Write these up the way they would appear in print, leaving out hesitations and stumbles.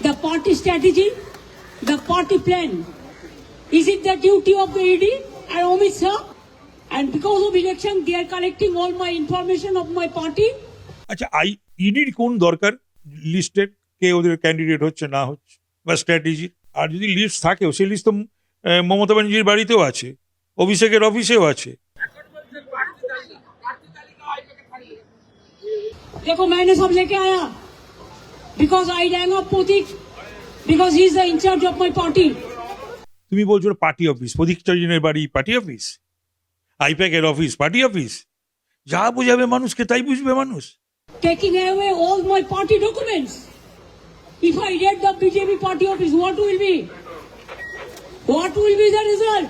the party strategy, the party plan. Is it the duty of the ED and Amit Shah? And because of election, they are collecting all my information of my party. আচ্ছা, ইডির কোন দরকার লিস্টের কে ওদের candidate হচ্ছে না হচ্ছে বা স্ট্র্যাটেজি? আর যদি লিস্ট থাকেও সেই লিস্ট তো মমতা ব্যানার্জির বাড়িতেও আছে, অভিষেকের অফিসেও আছে। देखो मैंने सब लेके आया because I rang up Pratik because he is the in charge of my party. তুমি বলছো পার্টি অফিস, প্রতীক চৌধুরীর বাড়ি পার্টি অফিস, আইপ্যাকের অফিস পার্টি অফিস। যা বুঝাবে মানুষকে তাই বুঝবে মানুষ। Taking away all my party documents. If I read the BJP party office, what will be? What will be the result?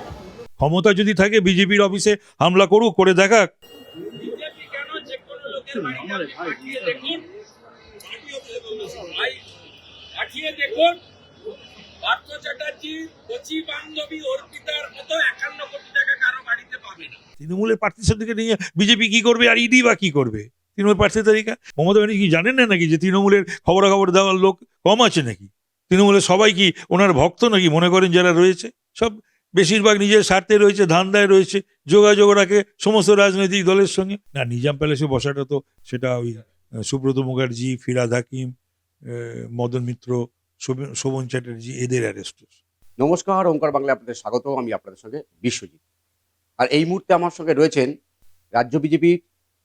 ক্ষমতা যদি থাকে বিজেপির অফিসে হামলা করুক, করে দেখাক। বিজেপি কেন যে কোনো লোকের বাড়ি আপনি পাঠিয়ে দেখুন, পার্টি অফিসে বললো সবাই পাঠিয়ে দেখুন, পার্থ চ্যাটার্জি কচি বান্ধবী অর্পিতার মতো 51 কোটি টাকা কারো বাড়িতে পাবে না। তৃণমূলের প্রার্থী সাথে নিয়ে বিজেপি কি করবে আর ইডি বা কি করবে? তৃণমূল প্রার্থী তালিকা মমতা ব্যানার্জি কি জানেন না নাকি যে তৃণমূলের খবরাখবর দেওয়ার লোক কম আছে নাকি? তৃণমূলের সবাই কি ওনার ভক্ত নাকি মনে করেন যারা রয়েছে? সব বেশিরভাগ নিজের স্বার্থে রয়েছে, ধান্দায় রয়েছে, যোগাযোগ রাখে সমস্ত রাজনৈতিক দলের সঙ্গে। না, নিজাম প্যালেসে বসাটা তো সেটা ওই সুব্রত মুখার্জি, ফিরহাদ হাকিম, মদন মিত্র, শোভন চ্যাটার্জি এদের অ্যারেস্ট। নমস্কার, ওঙ্কার বাংলায় আপনাদের স্বাগত। আমি আপনাদের সঙ্গে বিশ্বজিৎ। আর এই মুহূর্তে আমার সঙ্গে রয়েছেন রাজ্য বিজেপির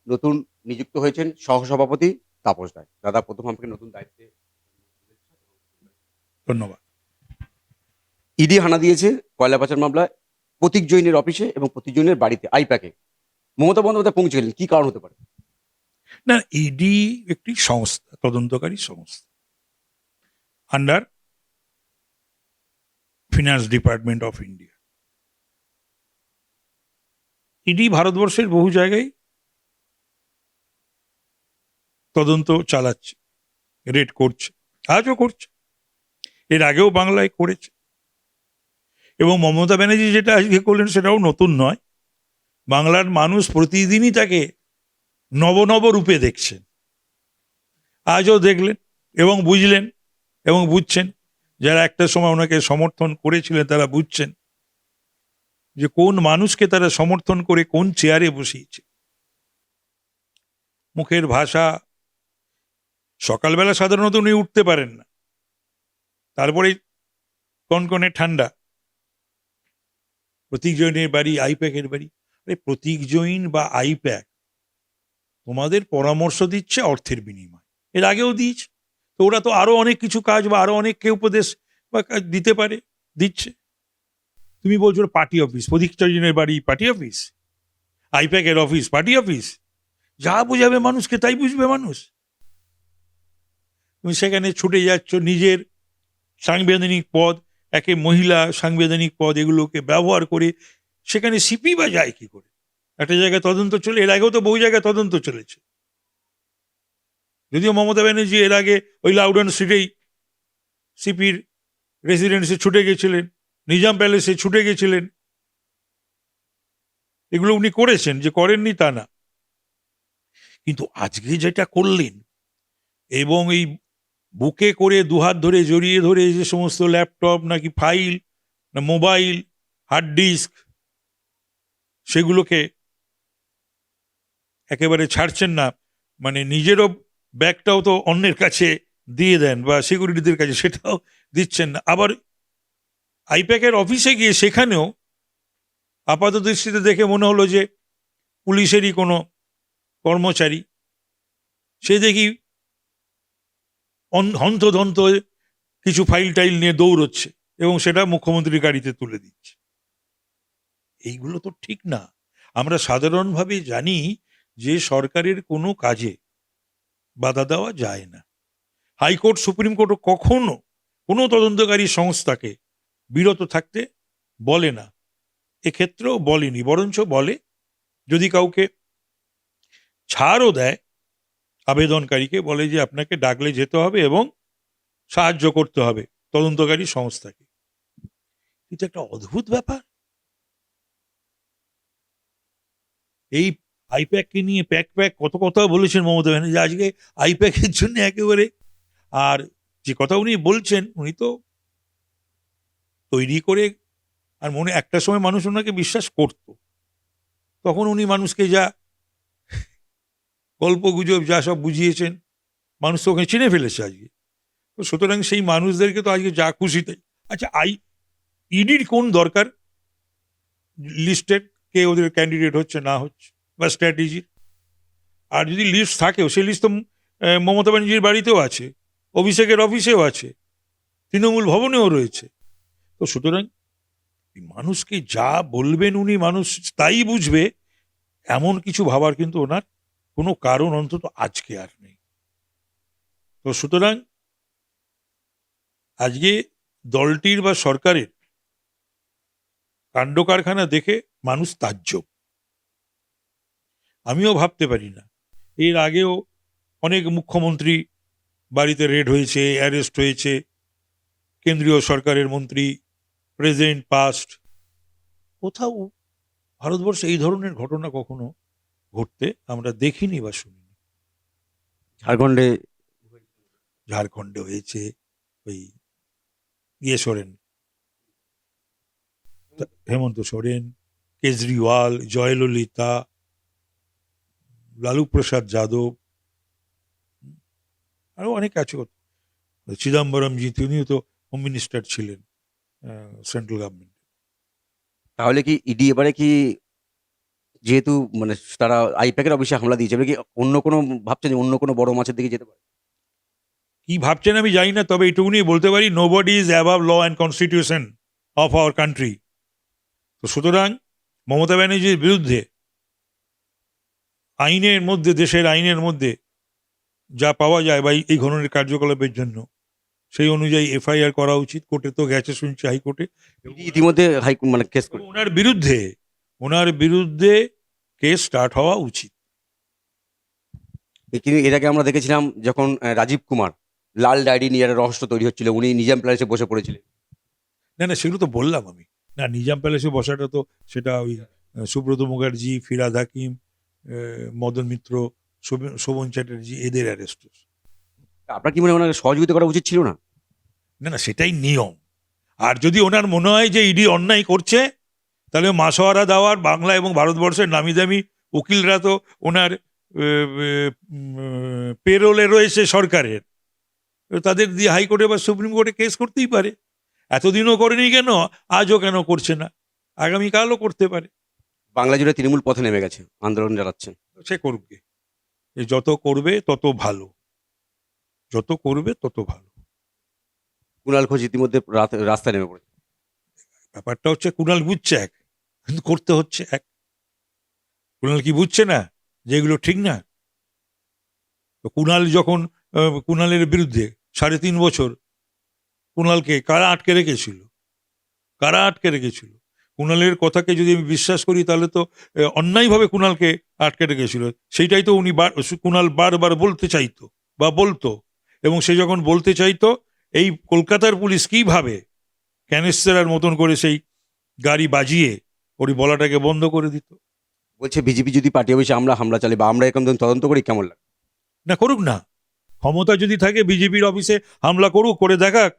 নতুন নিযুক্ত হয়েছেন সহসভাপতি তাপস রায়। দাদা, প্রথম আমাকে নতুন দায়িত্বে ধন্যবাদ। ইডি হানা দিয়েছে কয়লা পাচার মামলায় প্রতীক জৈনের অফিসে এবং প্রতীক জৈনের বাড়িতে আইপ্যাকে। মমতা বন্দ্যোপাধ্যায় পৌঁছে গেলেন, কি কারণ হতে পারে? না, ইডি একটি সংস্থা, তদন্তকারী সংস্থা under finance department of India. ED ভারতবর্ষের বহু জায়গায় তদন্ত চালাচ্ছে, রেড করছে, আজও করছে, এর আগেও বাংলায় করেছে। এবং মমতা ব্যানার্জি যেটা আজকে করলেন সেটাও নতুন নয়। বাংলার মানুষ প্রতিদিনই তাকে নব নব রূপে দেখছেন, আজও দেখলেন এবং বুঝলেন এবং বুঝছেন। যারা একটা সময় ওনাকে সমর্থন করেছিলেন তারা বুঝছেন যে কোন মানুষকে তারা সমর্থন করে কোন চেয়ারে বসিয়েছে। মুখের ভাষা, সকালবেলা সাধারণত উনি উঠতে পারেন না, তারপরে কনকনে ঠান্ডা, প্রতীক জৈনের বাড়ি, আইপ্যাকের বাড়ি। আরে প্রতীক জৈন বা আইপ্যাক তোমাদের পরামর্শ দিচ্ছে অর্থের বিনিময়, এর আগেও দিয়েছে। তো ওরা তো আরো অনেক কিছু কাজ বা আরো অনেককে উপদেশ বা কাজ দিতে পারে, দিচ্ছে। তুমি বলছো পার্টি অফিস, প্রতীক চৌধুরীর বাড়ি পার্টি অফিস, আইপ্যাকের অফিস পার্টি অফিস। যা বুঝাবে মানুষকে তাই বুঝবে মানুষ। তুমি সেখানে ছুটে যাচ্ছ নিজের সাংবিধানিক পদ, একে মহিলা সাংবিধানিক পদ, এগুলোকে ব্যবহার করে সেখানে সিপি বা যায় কি করে? একটা জায়গায় তদন্ত চলে, এর আগেও তো বহু জায়গায় তদন্ত চলেছে। যদিও মমতা ব্যানার্জি এর আগে ওই লাউডন স্ট্রিটেই সিপির রেসিডেন্সে ছুটে গেছিলেন, নিজাম প্যালেসে ছুটে গেছিলেন, এগুলো উনি করেছেন, যে করেননি তা না। কিন্তু আজকে যেটা করলেন এবং এই বুকে করে দুহাত ধরে জড়িয়ে ধরে যে সমস্ত ল্যাপটপ নাকি ফাইল না মোবাইল হার্ড ডিস্ক সেগুলোকে একেবারে ছাড়ছেন না, মানে নিজেরও ব্যাগটাও তো অন্যের কাছে দিয়ে দেন বা সিকিউরিটিদের কাছে, সেটাও দিচ্ছেন না। আবার আইপ্যাকের অফিসে গিয়ে সেখানেও আপাত দৃষ্টিতে দেখে মনে হলো যে পুলিশেরই কোনো কর্মচারী, সে দেখি হন্তদন্ত কিছু ফাইল টাইল নিয়ে দৌড়চ্ছে এবং সেটা মুখ্যমন্ত্রীর গাড়িতে তুলে দিচ্ছে। এইগুলো তো ঠিক না। আমরা সাধারণভাবে জানি যে সরকারের কোনো কাজে বাধা দেওয়া যায় না। হাইকোর্ট, সুপ্রিম কোর্টও কখনো কোনো তদন্তকারী সংস্থাকে বিরত থাকতে বলে না, এক্ষেত্রেও বলেনি। বরঞ্চ বলে যদি কাউকে ছাড়ও দেয় আবেদনকারীকে, বলে যে আপনাকে ডাকলে যেতে হবে এবং সাহায্য করতে হবে তদন্তকারী সংস্থাকে। কিন্তু একটা অদ্ভুত ব্যাপার, এই আইপ্যাককে নিয়ে প্যাক কত কথা বলেছেন মমতা ব্যানার্জি, আজকে আইপ্যাকের জন্য একেবারে। আর যে কথা উনি বলছেন উনি তো তৈরি করে, আর মনে একটা সময় মানুষ ওনাকে বিশ্বাস করত, তখন উনি মানুষকে যা গল্প গুজব যা সব বুঝিয়েছেন মানুষ তো ওখানে চিনে ফেলেছে আজকে। তো সুতরাং সেই মানুষদেরকে তো আজকে যা খুশি তাই। আচ্ছা, ইডির কোন দরকার লিস্টের কে ওদের ক্যান্ডিডেট হচ্ছে না হচ্ছে বা স্ট্র্যাটেজি? আর যদি লিস্ট থাকেও সেই লিস্ট তো মমতা ব্যানার্জির বাড়িতেও আছে, অভিষেকের অফিসেও আছে, তৃণমূল ভবনেও রয়েছে। তো সুতরাং মানুষকে যা বলবেন উনি মানুষ তাই বুঝবে, এমন কিছু ভাবার কিন্তু ওনার কোনো কারণ অন্তত আজকে আর নেই। তো সুতরাং আজকে দলটির বা সরকারের কাণ্ড কারখানা দেখে মানুষ তাজ্জব। আমিও ভাবতে পারি না, এর আগেও অনেক মুখ্যমন্ত্রী বাড়িতে রেড হয়েছে, অ্যারেস্ট হয়েছে, কেন্দ্রীয় সরকারের মন্ত্রী, প্রেজেন্ট পাস্ট, কোথাও ভারতবর্ষে এই ধরনের ঘটনা কখনো ঘটতে আমরা দেখিনি বা শুনিনি। ঝাড়খণ্ডে হয়েছে, ওই সোরেন, হেমন্ত সোরেন, কেজরিওয়াল, জয়ললিতা, লালু প্রসাদ যাদব, আরো অনেক আছে। চিদম্বরমজি, তিনিও তো হোম মিনিস্টার ছিলেন সেন্ট্রাল গভর্নমেন্ট। তাহলে কি ইডি এবারে কি, যেহেতু মানে তারা আইপ্যাকের অফিসে হামলা দিয়েছে, এবারে কি অন্য কোনো ভাবছেন যে অন্য কোনো বড় মাছের দিকে যেতে পারে? কি ভাবছেন আমি জানি না, তবে এটুকুনি বলতে পারি, nobody is above law and constitution of our country. তো সুতরাং মমতা ব্যানার্জির বিরুদ্ধে আইনের মধ্যে, দেশের আইনের মধ্যে যা পাওয়া যায় বা এই ধরনের কার্যকলাপের জন্য সেই অনুযায়ী এফআইআর করা উচিত। কোর্টে তো গেছে শুনছি, হাইকোর্টে। ইডি ইতিমধ্যে মানে কেস করে। ওনার বিরুদ্ধে কেস স্টার্ট হওয়া উচিত। কিন্তু এর আগে আমরা দেখেছিলাম যখন রাজীব কুমার লাল ডায়েরি নিয়ে একটা রহস্য তৈরি হচ্ছিল, উনি নিজাম প্যালেসে বসে পড়েছিলেন। না না, সেগুলো তো বললাম আমি। না, নিজাম প্যালেসে বসাটা তো সেটা ওই সুব্রত মুখার্জি, ফিরাদ হাকিম, মদন মিত্র, শোভন চ্যাটার্জি, এদের অ্যারেস্ট। আপনার কি মনে হয় ওনাকে সহযোগিতা করা উচিত ছিল না? না না, সেটাই নিয়ম। আর যদি ওনার মনে হয় যে ইডি অন্যায় করছে, তাহলে মাসোয়ারা দেওয়ার বাংলা এবং ভারতবর্ষের নামি দামি উকিলরা তো ওনার পেরোলে রয়েছে সরকারের, তাদের দিয়ে হাইকোর্টে বা সুপ্রিম কোর্টে কেস করতেই পারে। এতদিনও করেনি কেন, আজও কেন করছে না, আগামীকালও করতে পারে। বাংলা জুড়ে তৃণমূল পথে নেমে গেছে, আন্দোলন চালাচ্ছেন। সে করুক গে। যত করবে তত ভালো, যত করবে তত ভালো। কুণাল ঘোষ ইতিমধ্যে রাস্তায় নেমে পড়েছে। ব্যাপারটা হচ্ছে কুণাল বুঝছে এক, কিন্তু করতে হচ্ছে এক। কুণাল কি বুঝছে না যে এগুলো ঠিক না? তো কুণাল যখন কুণালের বিরুদ্ধে 3.5 বছর কুণালকে কারা আটকে রেখেছিল, কুণালের কথাকে যদি আমি বিশ্বাস করি তাহলে তো অন্যায়ভাবে কুণালকে আটকে রেখেছিল। সেইটাই তো কুণাল বারবার বলতে চাইতো বা বলতো, এবং সে যখন বলতে চাইতো, এই কলকাতার পুলিশ কিভাবে ক্যানিস্টারের মতন করে সেই গাড়ি বাজিয়ে ওর বলাটাকে বন্ধ করে দিত। বলছে বিজেপি যদি পার্টি অফিসে হামলা চালে বা আমরা এরকম তদন্ত করি, কেমন লাগে? না, করুক না। ক্ষমতা যদি থাকে বিজেপির অফিসে হামলা করুক, করে দেখাক।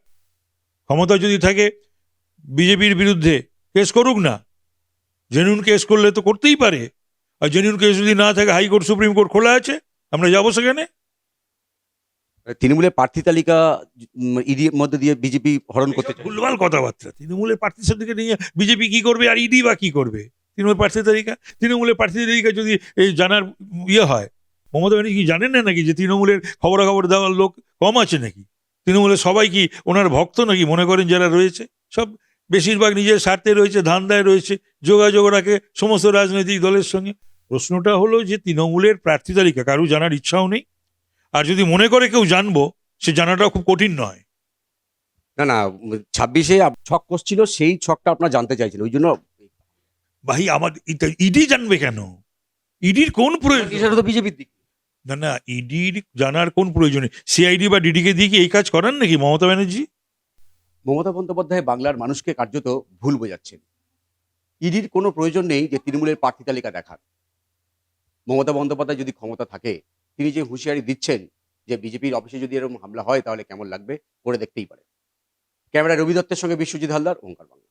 ক্ষমতা যদি থাকে বিজেপির বিরুদ্ধে কেস করুক না। জেনুইন কেস করলে তো করতেই পারে। আর জেনুইন কেস যদি না থাকে, হাইকোর্ট সুপ্রিম কোর্ট খোলা আছে, আমরা যাবো সেখানে। তৃণমূলের প্রার্থী তালিকা ইডির মধ্যে দিয়ে বিজেপি হরণ করতে চায়। ভুলভাল কথাবার্তা। তৃণমূলের প্রার্থী সাথে নিয়ে বিজেপি কি করবে, আর ইডি বা কি করবে? তৃণমূলের প্রার্থী তালিকা যদি এই জানার হয়, মমতা ব্যানার্জি কি জানেন না নাকি যে তৃণমূলের খবরাখবর দেওয়ার লোক কম আছে নাকি? তৃণমূলের সবাই কি ওনার ভক্ত নাকি মনে করেন? যারা রয়েছে সব বেশিরভাগ নিজের স্বার্থে রয়েছে, ধান্দায় রয়েছে, যোগাযোগ রাখে সমস্ত রাজনৈতিক দলের সঙ্গে। প্রশ্নটা হলো যে তৃণমূলের প্রার্থী তালিকা কারো জানার ইচ্ছাও নেই, আর যদি মনে করে কেউ জানবো, সে জানাটা খুব কঠিন নয়। না 26-এ ছক কষছিল, সেই ছকটা আপনারা জানতে চাইছিল, ওই জন্য। ভাই, আমার ইডি জানবে কেন? ইডির কোন প্রয়োজন? সেটা তো বিজেপির দিক। না না, ইডির জানার কোন প্রয়োজনে? সিআইডি বা ডিডিকে দিয়ে কি এই কাজ করান নাকি মমতা ব্যানার্জি? মমতা বন্দ্যোপাধ্যায় বাংলার মানুষকে কার্যত ভুল বোঝাচ্ছেন। ইডির কোনো প্রয়োজন নেই যে তৃণমূলের প্রার্থী তালিকা দেখার। মমতা বন্দ্যোপাধ্যায় যদি ক্ষমতা থাকে, তিনি যে হুঁশিয়ারি দিচ্ছেন যে বিজেপির অফিসে যদি এরকম হামলা হয় তাহলে কেমন লাগবে, করে দেখতেই পারে। ক্যামেরায় রবি দত্তের সঙ্গে বিশ্বজিৎ হালদার, ওঙ্কার বাংলা।